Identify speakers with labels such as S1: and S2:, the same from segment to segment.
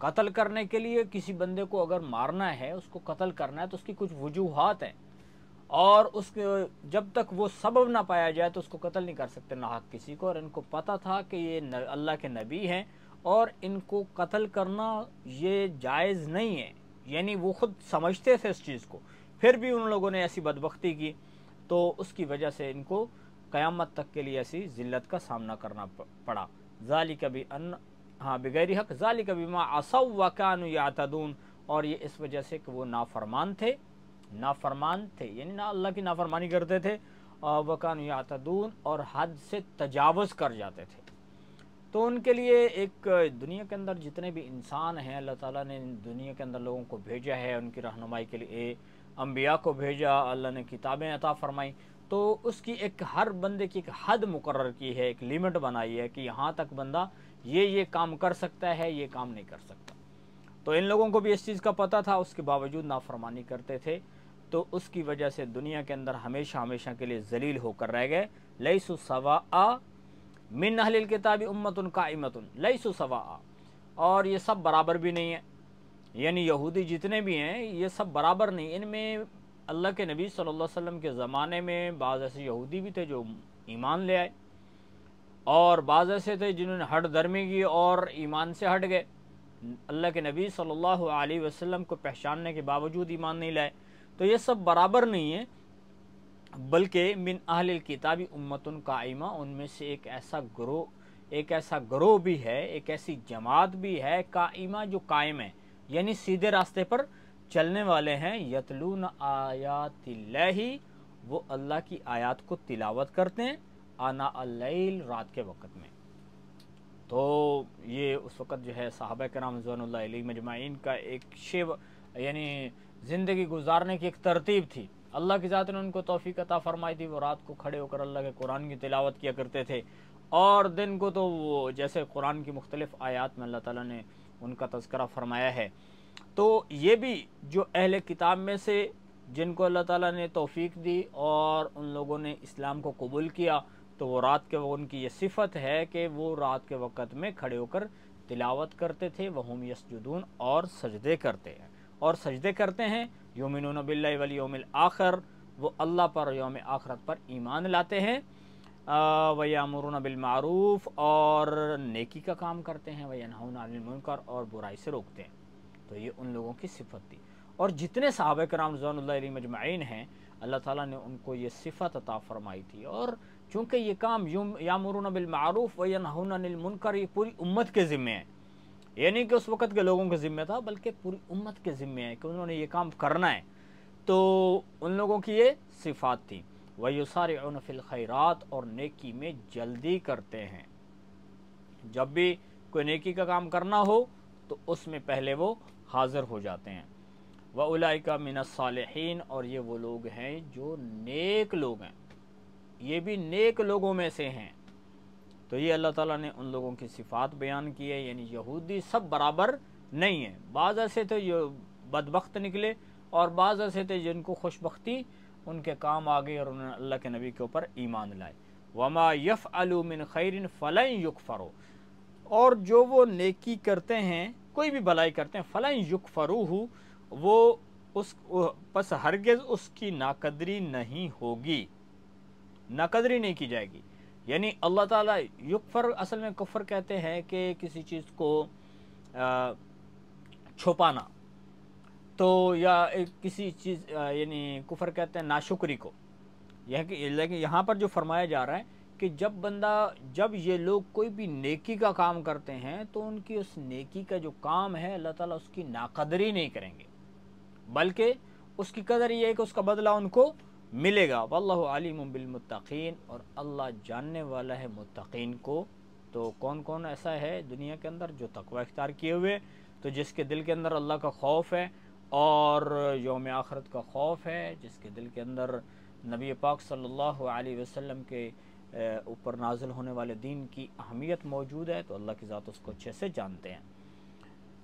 S1: قتل کرنے کے لیے کسی بندے کو اگر مارنا ہے، اس کو قتل کرنا ہے، تو اس کی کچھ وجوہات ہیں، اور اس کے جب تک وہ سبب نہ پایا جائے تو اس کو قتل نہیں کر سکتے ناحق کسی کو. اور ان کو پتہ تھا کہ یہ اللہ کے نبی ہیں اور ان کو قتل کرنا یہ جائز نہیں ہے، یعنی وہ خود سمجھتے تھے اس چیز کو، پھر بھی ان لوگوں نے ایسی بدبختی کی، تو اس کی وجہ سے ان کو قیامت تک کے لیے ایسی ذلت کا سامنا کرنا پڑا. ذالک بان بغیر حق ذالک بما عصوا وکانوا یعتدون، اور یہ اس وجہ سے کہ وہ نافرمان تھے یعنی نہ اللہ کی نافرمانی کرتے تھے، وکانوا یعتدون، اور حد سے تجاوز کر جاتے تھے. تو ان کے لیے ایک دنیا کے اندر جتنے بھی انسان ہیں، اللہ تعالیٰ نے دنیا کے اندر لوگوں کو بھیجا ہے ان کی رہنمائی کے لیے، انبیاء کو بھیجا، اللہ نے کتابیں عطا فرمائی، تو اس کی ایک ہر بندے کی ایک حد مقرر کی ہے، ایک لیمٹ بنائی ہے کہ یہاں تک بندہ یہ کام کر سکتا ہے، یہ کام نہیں کر سکتا. تو ان لوگوں کو بھی اس چیز کا پتہ تھا، اس کے باوجود نافرمانی کرتے تھے، تو اس کی وجہ سے دنیا کے اندر ہمیشہ کے لیے ذلیل ہو کر رہ گئے. لیسوا سواء من اہل الکتاب امۃ قائمۃ لیسوا سواء، اور یہ سب برابر بھی نہیں ہیں، یعنی یہودی جتنے بھی ہیں یہ سب برابر نہیں. ان میں اللہ کے نبی صلی اللہ علیہ وسلم کے زمانے میں بعض ایسے یہودی بھی تھے جو ایمان لے آئے، اور بعض ایسے تھے جنہوں نے ہٹ درمی کی اور ایمان سے ہٹ گئے، اللہ کے نبی صلی اللہ علیہ وسلم کو پہچاننے کے باوجود ایمان نہیں لائے. تو یہ سب برابر نہیں ہیں، بلکہ من اہل الکتاب امۃ قائمہ، ان میں سے ایک ایسا گروہ بھی ہے، ایک ایسی جماعت بھی ہے قائمہ جو قائم ہے، یعنی سیدھے راستے پر چلنے والے ہیں. یتلون آیات اللہ، وہ اللہ کی آیات کو تلاوت کرتے ہیں، آنا اللیل، رات کے وقت میں. تو یہ اس وقت جو ہے صحابہ کرام رضوان اللہ علیہ مجمعین کا ایک یعنی زندگی گزارنے کی ایک ترتیب تھی. اللہ کی ذات نے ان کو توفیق عطا فرمائی تھی، وہ رات کو کھڑے ہو کر اللہ کے قرآن کی تلاوت کیا کرتے تھے، اور دن کو تو وہ جیسے قرآن کی مختلف آیات میں اللہ تعالیٰ نے ان کا تذکرہ فرمایا ہے. تو یہ بھی جو اہل کتاب میں سے جن کو اللہ تعالیٰ نے توفیق دی اور ان لوگوں نے اسلام کو قبول کیا، تو وہ رات کے ان کی یہ صفت ہے کہ وہ رات کے وقت میں کھڑے ہو کر تلاوت کرتے تھے، وہم یسجدون، اور سجدے کرتے ہیں. یؤمنون باللہ والیوم الآخر، وہ اللہ پر، یوم آخرت پر ایمان لاتے ہیں. ویامرون بالمعروف، اور نیکی کا کام کرتے ہیں، وینہون عن المنکر، اور برائی سے روکتے ہیں. تو یہ ان لوگوں کی صفت تھی. اور جتنے صحابہ کرام رضوان اللہ علیہ مجمعین ہیں، اللہ تعالیٰ نے ان کو یہ صفت عطا فرمائی تھی. اور چونکہ یہ کام یامرون بالمعروف وینہون عن المنکر یہ پوری امت کے ذمے ہے، یعنی کہ اس وقت کے لوگوں کے ذمہ تھا، بلکہ پوری امت کے ذمہ ہے کہ انہوں نے یہ کام کرنا ہے. تو ان لوگوں کی یہ صفات تھی. وَيُسَارِعُونَ فِي الْخَيْرَاتِ، اور نیکی میں جلدی کرتے ہیں. جب بھی کوئی نیکی کا کام کرنا ہو تو اس میں پہلے وہ حاضر ہو جاتے ہیں. وَأُولَئِكَ مِنَ الصَّالِحِينَ، اور یہ وہ لوگ ہیں جو نیک لوگ ہیں، یہ بھی نیک لوگوں میں سے ہیں. تو یہ اللہ تعالیٰ نے ان لوگوں کی صفات بیان کی ہے، یعنی یہودی سب برابر نہیں ہیں. بعض ایسے تھے جو بدبخت نکلے، اور بعض ایسے تھے جن کو خوشبختی ان کے کام آ گئی اور انہوں نے اللہ کے نبی کے اوپر ایمان لائے. وَمَا يَفْعَلُوا مِنْ خَيْرٍ فَلَنْ يُكْفَرُوا، اور جو وہ نیکی کرتے ہیں، کوئی بھی بھلائی کرتے ہیں، فَلَنْ يُكْفَرُوهُ، وہ پس ہرگز اس کی ناقدری نہیں ہوگی، ناقدری نہیں کی جائے گی. یعنی اللہ تعالیٰ یکفر، اصل میں کفر کہتے ہیں کہ کسی چیز کو چھپانا، تو یا کسی چیز یعنی کفر کہتے ہیں ناشکری کو. لیکن یہاں پر جو فرمایا جا رہا ہے کہ جب یہ لوگ کوئی بھی نیکی کا کام کرتے ہیں تو ان کی اس نیکی کا جو کام ہے اللہ تعالیٰ اس کی ناقدری نہیں کریں گے، بلکہ اس کی قدر یہ ہے کہ اس کا بدلہ ان کو ملے گا. واللہ علیم بالمتقین، اور اللہ جاننے والا ہے متقین کو. تو کون کون ایسا ہے دنیا کے اندر جو تقوی اختیار کیے ہوئے، تو جس کے دل کے اندر اللہ کا خوف ہے اور یوم آخرت کا خوف ہے، جس کے دل کے اندر نبی پاک صلی اللہ علیہ وسلم کے اوپر نازل ہونے والے دین کی اہمیت موجود ہے، تو اللہ کی ذات اس کو اچھے سے جانتے ہیں.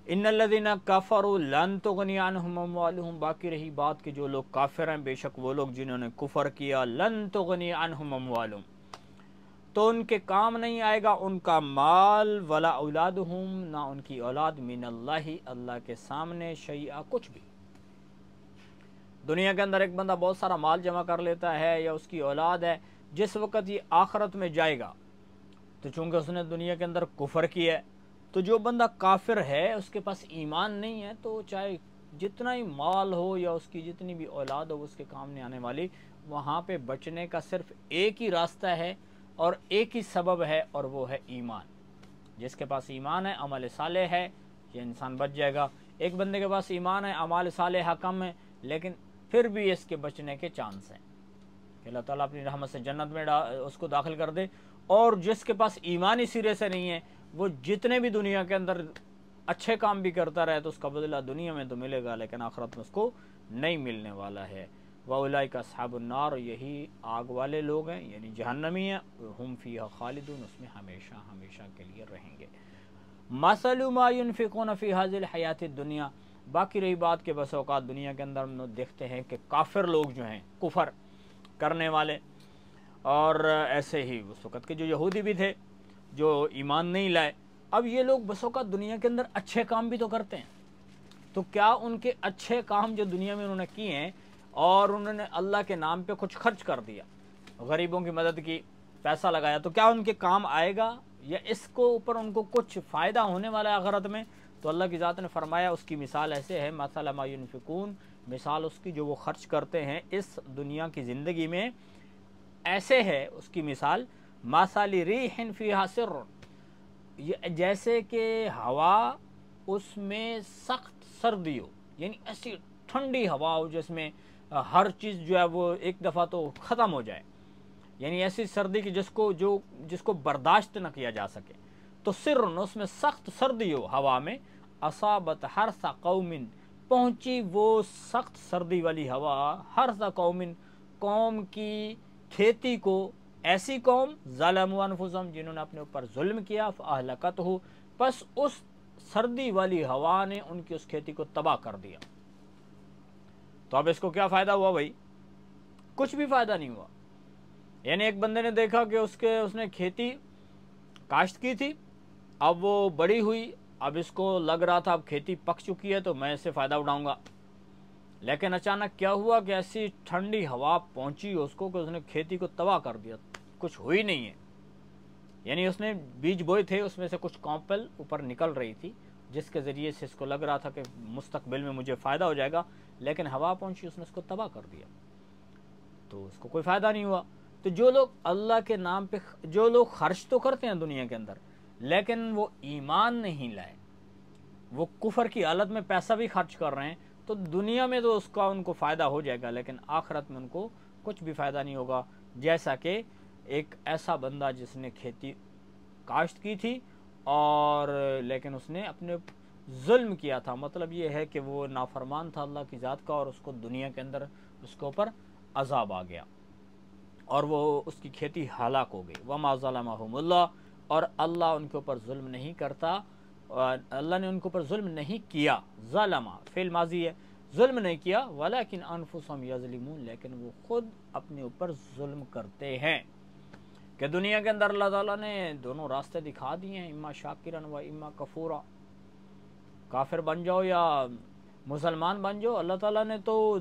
S1: ان الذین کفروا لن تغنی عنہم اموالہم، باقی رہی بات کہ جو لوگ کافر ہیں، بے شک وہ لوگ جنہوں نے کفر کیا، لن تغنی عنہم اموالہم، تو ان کے کام نہیں آئے گا ان کا مال ولا اولادہم، نہ ان کی اولاد، من اللہ، اللہ کے سامنے، شیئا، کچھ بھی۔ دنیا کے اندر ایک بندہ بہت سارا مال جمع کر لیتا ہے یا اس کی اولاد ہے، جس وقت یہ آخرت میں جائے گا تو چونکہ اس نے دنیا کے اندر کفر کیا ہے، تو جو بندہ کافر ہے اس کے پاس ایمان نہیں ہے، تو چاہے جتنا ہی مال ہو یا اس کی جتنی بھی اولاد ہو اس کے کام نہیں آنے والی۔ وہاں پہ بچنے کا صرف ایک ہی راستہ ہے اور ایک ہی سبب ہے، اور وہ ہے ایمان۔ جس کے پاس ایمان ہے، عمل صالح ہے، یہ انسان بچ جائے گا۔ ایک بندے کے پاس ایمان ہے، اعمال صالحہ کم ہے، لیکن پھر بھی اس کے بچنے کے چانس ہیں کہ اللہ تعالیٰ اپنی رحمت سے جنت میں اس کو داخل کر دے۔ اور جس کے پاس ایمانی سرے سے نہیں ہے، وہ جتنے بھی دنیا کے اندر اچھے کام بھی کرتا رہے تو اس کا بدلہ دنیا میں تو ملے گا، لیکن آخرت میں اس کو نہیں ملنے والا ہے۔ وَأُولَئِكَ أَصْحَابُ النَّارِ، یہی آگ والے لوگ ہیں، یعنی جہنمی ہیں، ہم فیہا خالدون، اس میں ہمیشہ ہمیشہ کے لیے رہیں گے۔ مَثَلُ مَا يُنْفِقُونَ فِي هَذِهِ الْحَيَاةِ الدُّنْيَا، باقی رہی بات کہ بس اوقات دنیا کے اندر ہم دیکھتے ہیں کہ کافر لوگ جو ہیں، کفر کرنے والے، اور ایسے ہی اس وقت کے جو یہودی بھی تھے جو ایمان نہیں لائے، اب یہ لوگ بس اوقات دنیا کے اندر اچھے کام بھی تو کرتے ہیں، تو کیا ان کے اچھے کام جو دنیا میں انہوں نے کیے ہیں اور انہوں نے اللہ کے نام پہ کچھ خرچ کر دیا، غریبوں کی مدد کی، پیسہ لگایا، تو کیا ان کے کام آئے گا یا اس کو اوپر ان کو کچھ فائدہ ہونے والا ہے آخرت میں؟ تو اللہ کی ذات نے فرمایا اس کی مثال ایسے ہے، مثل ما ينفقون، مثال اس کی جو وہ خرچ کرتے ہیں اس دنیا کی زندگی میں، ایسے ہے اس کی مثال، مثل ریح فیہا سر، جیسے کہ ہوا اس میں سخت سردی ہو، یعنی ایسی ٹھنڈی ہوا ہو جس میں ہر چیز جو ہے وہ ایک دفعہ تو ختم ہو جائے، یعنی ایسی سردی کی جس کو برداشت نہ کیا جا سکے، تو سر، اس میں سخت سردی ہو ہوا میں، اصابت حرث قوم، پہنچی وہ سخت سردی والی ہوا حرث قوم کی کھیتی کو، ایسی قوم ظلموا انفسہم، جنہوں نے اپنے اوپر ظلم کیا، فاہلکتہ، پس اس سردی والی ہوا نے ان کی اس کھیتی کو تباہ کر دیا۔ تو اب اس کو کیا فائدہ ہوا بھائی؟ کچھ بھی فائدہ نہیں ہوا۔ یعنی ایک بندے نے دیکھا کہ اس نے کھیتی کاشت کی تھی، اب وہ بڑی ہوئی، اب اس کو لگ رہا تھا اب کھیتی پک چکی ہے تو میں اس سے فائدہ اٹھاؤں گا، لیکن اچانک کیا ہوا کہ ایسی ٹھنڈی ہوا پہنچی اس کو کہ اس نے کھیتی کو تباہ کر دیا، کچھ ہوئی نہیں ہے۔ یعنی اس نے بیج بوئے تھے، اس میں سے کچھ کونپل اوپر نکل رہی تھی جس کے ذریعے سے اس کو لگ رہا تھا کہ مستقبل میں مجھے فائدہ ہو جائے گا، لیکن ہوا پہنچی، اس نے اس کو تباہ کر دیا، تو اس کو کوئی فائدہ نہیں ہوا۔ تو جو لوگ اللہ کے نام پہ جو لوگ خرچ تو کرتے ہیں دنیا کے اندر، لیکن وہ ایمان نہیں لائے، وہ کفر کی حالت میں پیسہ بھی خرچ کر رہے ہیں، تو دنیا میں تو اس کا ان کو فائدہ ہو جائے گا، لیکن آخرت میں ان کو کچھ بھی فائدہ نہیں ہوگا۔ جیسا کہ ایک ایسا بندہ جس نے کھیتی کاشت کی تھی اور لیکن اس نے اپنے ظلم کیا تھا، مطلب یہ ہے کہ وہ نافرمان تھا اللہ کی ذات کا، اور اس کو دنیا کے اندر اس کے اوپر عذاب آ گیا اور وہ اس کی کھیتی ہلاک ہو گئی۔ وما ظلمہم اللہ، اور اللہ ان کے اوپر ظلم نہیں کرتا، اور اللہ نے ان کے اوپر ظلم نہیں کیا، ظلم فعل ماضی ہے، ظلم نہیں کیا، ولکن انفسہم یظلمون، لیکن وہ خود اپنے اوپر ظلم کرتے ہیں۔ کہ دنیا کے اندر اللہ تعالیٰ نے دونوں راستے دکھا دیے ہیں، اما شاکرا و اما کفورا، کافر بن جاؤ یا مسلمان بن جاؤ۔ اللہ تعالیٰ نے تو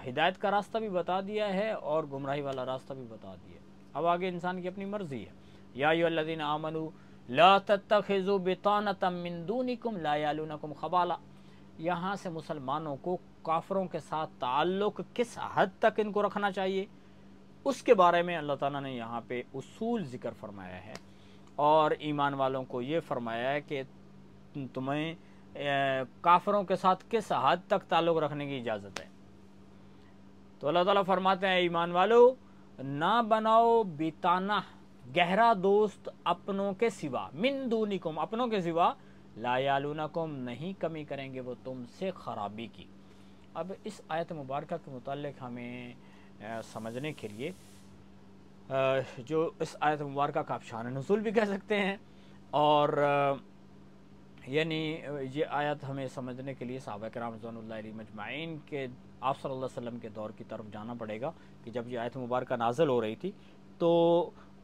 S1: ہدایت کا راستہ بھی بتا دیا ہے اور گمراہی والا راستہ بھی بتا دیا ہے، اب آگے انسان کی اپنی مرضی ہے۔ یا ایھا الذین آمنوا لا تتخذوا بطانة من دونکم لا یعلونکم خبالا، یہاں سے مسلمانوں کو کافروں کے ساتھ تعلق کس حد تک ان کو رکھنا چاہیے اس کے بارے میں اللہ تعالیٰ نے یہاں پہ اصول ذکر فرمایا ہے، اور ایمان والوں کو یہ فرمایا ہے کہ تمہیں کافروں کے ساتھ کس حد تک تعلق رکھنے کی اجازت ہے۔ تو اللہ تعالیٰ فرماتے ہیں ایمان والو، نہ بناؤ بیتانہ، گہرا دوست، اپنوں کے سوا، من دونکم، اپنوں کے سوا، لا یعلونکم، نہیں کمی کریں گے وہ تم سے خرابی کی۔ اب اس آیت مبارکہ کے متعلق ہمیں سمجھنے کے لیے جو اس آیت مبارکہ کا آپ شان نزول بھی کہہ سکتے ہیں، اور یعنی یہ آیت ہمیں سمجھنے کے لیے صحابہ کرام رضوان اللہ علیہم اجمعین کے آپ صلی اللہ علیہ وسلم کے دور کی طرف جانا پڑے گا، کہ جب یہ آیت مبارکہ نازل ہو رہی تھی تو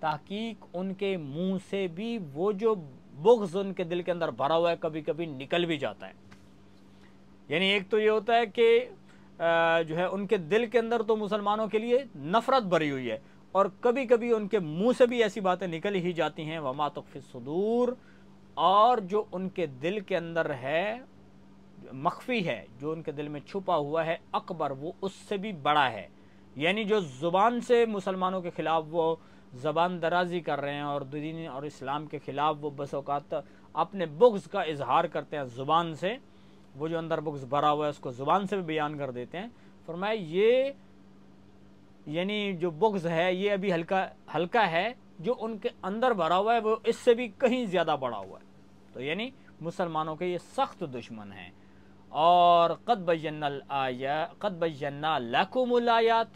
S1: تحقیق ان کے منہ سے بھی وہ جو بغض ان کے دل کے اندر بھرا ہوا ہے کبھی کبھی نکل بھی جاتا ہے. یعنی ایک تو یہ ہوتا ہے کہ جو ہے ان کے دل کے اندر تو مسلمانوں کے لیے نفرت بھری ہوئی ہے، اور کبھی کبھی ان کے منہ سے بھی ایسی باتیں نکل ہی جاتی ہیں. وما تخفی الصدور، اور جو ان کے دل کے اندر ہے مخفی ہے، جو ان کے دل میں چھپا ہوا ہے، اکبر، وہ اس سے بھی بڑا ہے. یعنی جو زبان سے مسلمانوں کے خلاف وہ زبان درازی کر رہے ہیں اور دین اور اسلام کے خلاف وہ بس اوقات اپنے بغض کا اظہار کرتے ہیں زبان سے، وہ جو اندر بغض بھرا ہوا ہے اس کو زبان سے بھی بیان کر دیتے ہیں. فرمایا یہ یعنی جو بغض ہے یہ ابھی ہلکا ہے، جو ان کے اندر بھرا ہوا ہے وہ اس سے بھی کہیں زیادہ بڑا ہوا ہے. تو یعنی مسلمانوں کے یہ سخت دشمن ہیں. اور قد بینا لکم الآیات،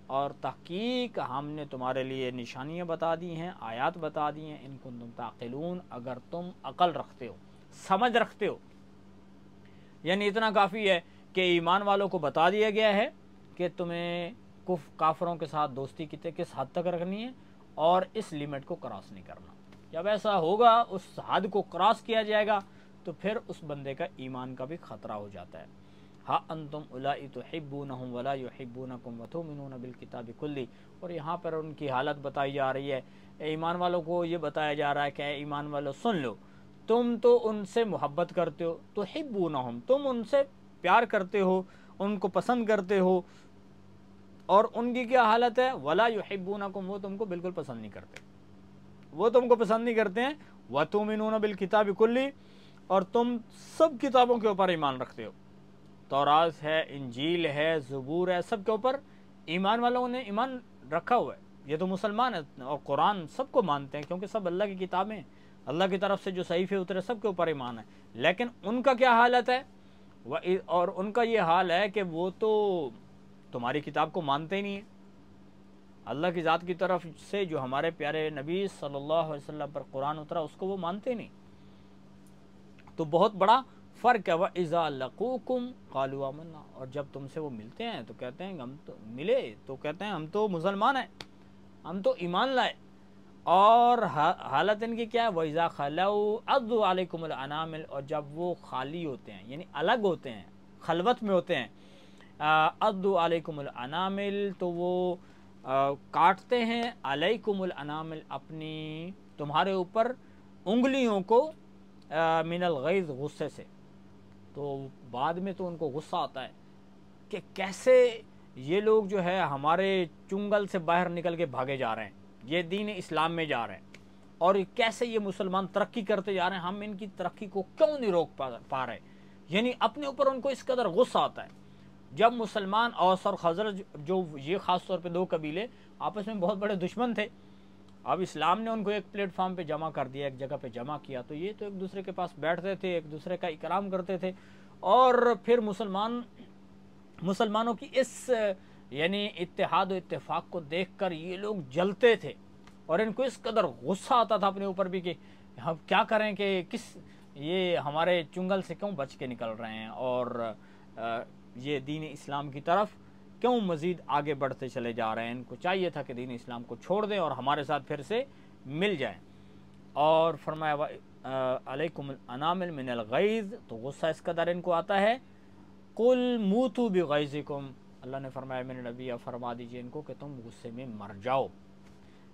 S1: اور تحقیق ہم نے تمہارے لیے نشانیاں بتا دی ہیں، آیات بتا دی ہیں، ان کنتم تعقلون، اگر تم عقل رکھتے ہو، سمجھ رکھتے ہو. یعنی اتنا کافی ہے کہ ایمان والوں کو بتا دیا گیا ہے کہ تمہیں کافروں کے ساتھ دوستی کس حد تک رکھنی ہے اور اس لیمٹ کو کراس نہیں کرنا. جب ایسا ہوگا، اس حد کو کراس کیا جائے گا، تو پھر اس بندے کا ایمان کا بھی خطرہ ہو جاتا ہے. ہاں انتم اولائی تحبونہم ولا یحبونکم وتؤمنون بالکتاب کلی، اور یہاں پر ان کی حالت بتائی جا رہی ہے. ایمان والوں کو یہ بتایا جا رہا ہے کہ اے ایمان والوں سن لو، تم تو ان سے محبت کرتے ہو، تحبونہم، تم ان سے پیار کرتے ہو، ان کو پسند کرتے ہو، اور ان کی کیا حالت ہے؟ ولا یحبونکم، وہ تم کو بالکل پسند نہیں کرتے، وہ تم کو پسند نہیں کرتے ہیں. وتؤمنون بالکتاب کلی، اور تم سب کتابوں کے اوپر ایمان رکھتے ہو، تورات ہے، انجیل ہے، زبور ہے، سب کے اوپر ایمان والوں نے ایمان رکھا ہوا ہے. یہ تو مسلمان ہے اور قرآن سب کو مانتے ہیں کیونکہ سب اللہ کی کتابیں، اللہ کی طرف سے جو صحیفے اترے سب کے اوپر ایمان ہے. لیکن ان کا کیا حالت ہے؟ اور ان کا یہ حال ہے کہ وہ تو تمہاری کتاب کو مانتے ہی نہیں ہیں. اللہ کی ذات کی طرف سے جو ہمارے پیارے نبی صلی اللہ علیہ وسلم پر قرآن اترا اس کو وہ مانتے نہیں. تو بہت بڑا فرق ہے. وَإِذَا لَقُوكُمْ قَالُوا آمَنَّا، اور جب تم سے وہ ملتے ہیں تو کہتے ہیں ہم تو ملے تو کہتے ہیں ہم تو مسلمان ہیں، ہم تو ایمان لائے. اور حالت ان کی کیا ہے؟ وَإِذَا خَلَوْا عَضُّوا عَلَيْكُمُ الْأَنَامِلَ، اور جب وہ خالی ہوتے ہیں یعنی الگ ہوتے ہیں، خلوت میں ہوتے ہیں، عَضُّوا عَلَيْكُمُ الْأَنَامِلَ، تو وہ کاٹتے ہیں علیکم الانامل، اپنی تمہارے اوپر انگلیوں کو، من الغیظ، غصے سے. تو بعد میں تو ان کو غصہ آتا ہے کہ کیسے یہ لوگ جو ہے ہمارے چنگل سے باہر نکل کے بھاگے جا رہے ہیں، یہ دین اسلام میں جا رہے ہیں، اور کیسے یہ مسلمان ترقی کرتے جا رہے ہیں، ہم ان کی ترقی کو کیوں نہیں روک پا رہے. یعنی اپنے اوپر ان کو اس قدر غصہ آتا ہے. جب مسلمان، اوس اور خزرج، جو یہ خاص طور پہ دو قبیلے آپس میں بہت بڑے دشمن تھے، اب اسلام نے ان کو ایک پلیٹ فارم پہ جمع کر دیا، ایک جگہ پہ جمع کیا، تو یہ تو ایک دوسرے کے پاس بیٹھتے تھے، ایک دوسرے کا اکرام کرتے تھے. اور پھر مسلمانوں کی اس یعنی اتحاد و اتفاق کو دیکھ کر یہ لوگ جلتے تھے، اور ان کو اس قدر غصہ آتا تھا اپنے اوپر بھی کہ ہم کیا کریں، کہ یہ ہمارے چنگل سے کیوں بچ کے نکل رہے ہیں، اور یہ دین اسلام کی طرف کیوں مزید آگے بڑھتے چلے جا رہے ہیں. ان کو چاہیے تھا کہ دین اسلام کو چھوڑ دیں اور ہمارے ساتھ پھر سے مل جائیں. اور فرمایا علیکم الانامل من الغیظ، تو غصہ اس قدر ان کو آتا ہے. قل موتوا بغیظکم، اللہ نے فرمایا میرے نبی فرما دیجئے ان کو کہ تم غصے میں مر جاؤ.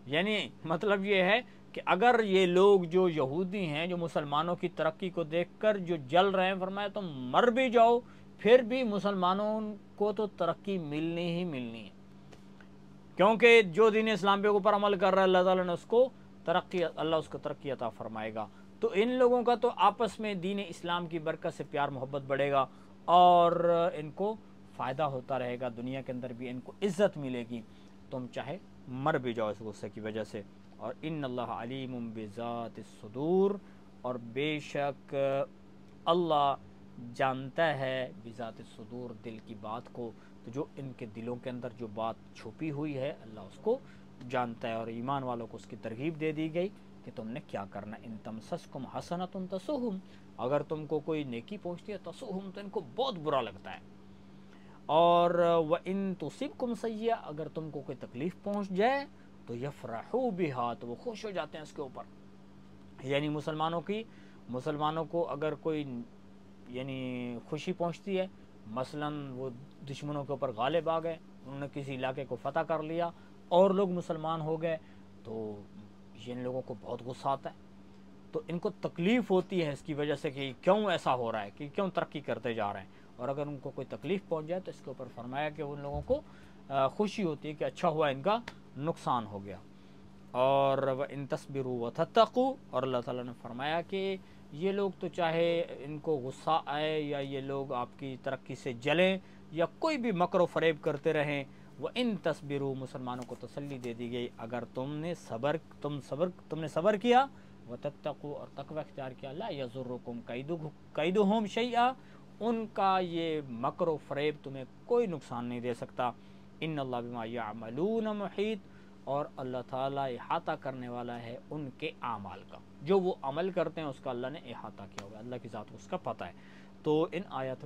S1: یعنی مطلب یہ ہے کہ اگر یہ لوگ جو یہودی ہیں، جو مسلمانوں کی ترقی کو دیکھ کر جو جل رہے ہیں، فرمایا تم مر بھی جاؤ، پھر بھی مسلمانوں کو تو ترقی ملنی ہی ملنی ہے، کیونکہ جو دین اسلام پہ اوپر عمل کر رہا ہے اللہ تعالیٰ نے اس کو ترقی عطا فرمائے گا. تو ان لوگوں کا تو آپس میں دین اسلام کی برکت سے پیار محبت بڑھے گا، اور ان کو فائدہ ہوتا رہے گا، دنیا کے اندر بھی ان کو عزت ملے گی. تم چاہے مر بھی جاؤ اس غصے کی وجہ سے. اور ان اللہ علیم بذات الصدور، اور بے شک اللہ جانتا ہے بذات الصدور، دل کی بات کو. تو جو ان کے دلوں کے اندر جو بات چھپی ہوئی ہے اللہ اس کو جانتا ہے. اور ایمان والوں کو اس کی ترغیب دے دی گئی کہ تم نے کیا کرنا. ان تمسسکم حسنۃ تسؤہم، اگر تم کو کوئی نیکی پہنچتی ہے تسؤہم، تو ان کو بہت برا لگتا ہے. اور وَإِن تُصِبْكُمْ سَیِّئَةٌ، اگر تم کو کوئی تکلیف پہنچ جائے تو یفرحوا بہا، تو وہ خوش ہو جاتے ہیں اس کے اوپر۔ یعنی مسلمانوں کو اگر کوئی یعنی خوشی پہنچتی ہے، مثلا وہ دشمنوں کے اوپر غالب آ گئے، انہوں نے کسی علاقے کو فتح کر لیا اور لوگ مسلمان ہو گئے، تو ان لوگوں کو بہت غصہ آتا ہے، تو ان کو تکلیف ہوتی ہے اس کی وجہ سے کہ کیوں ایسا ہو رہا ہے، کہ کیوں ترقی کرتے جا رہے ہیں۔ اور اگر ان کو کوئی تکلیف پہنچ جائے تو اس کے اوپر فرمایا کہ ان لوگوں کو خوشی ہوتی ہے کہ اچھا ہوا ان کا نقصان ہو گیا۔ اور وَإِن تَصْبِرُوا وَتَتَّقُوا، اور اللہ تعالیٰ نے فرمایا کہ یہ لوگ تو چاہے ان کو غصہ آئے یا یہ لوگ آپ کی ترقی سے جلیں یا کوئی بھی مکر و فریب کرتے رہیں، وَإِن تَصْبِرُوا، مسلمانوں کو تسلی دے دی گئی اگر تم نے صبر کیا، وَتَتَّقُوا، اور تقوی اختیار کیا، لَا يَضُرُّكُمْ كَيْدُهُمْ شَيْئًا، ان کا یہ مکر و فریب تمہیں کوئی نقصان نہیں دے سکتا۔ ان اللہ بما یعملون محیط، اور اللہ تعالیٰ احاطہ کرنے والا ہے ان کے اعمال کا، جو وہ عمل کرتے ہیں اس کا اللہ نے احاطہ کیا ہوا ہے، اللہ کی ذات کو اس کا پتہ ہے۔ تو ان آیات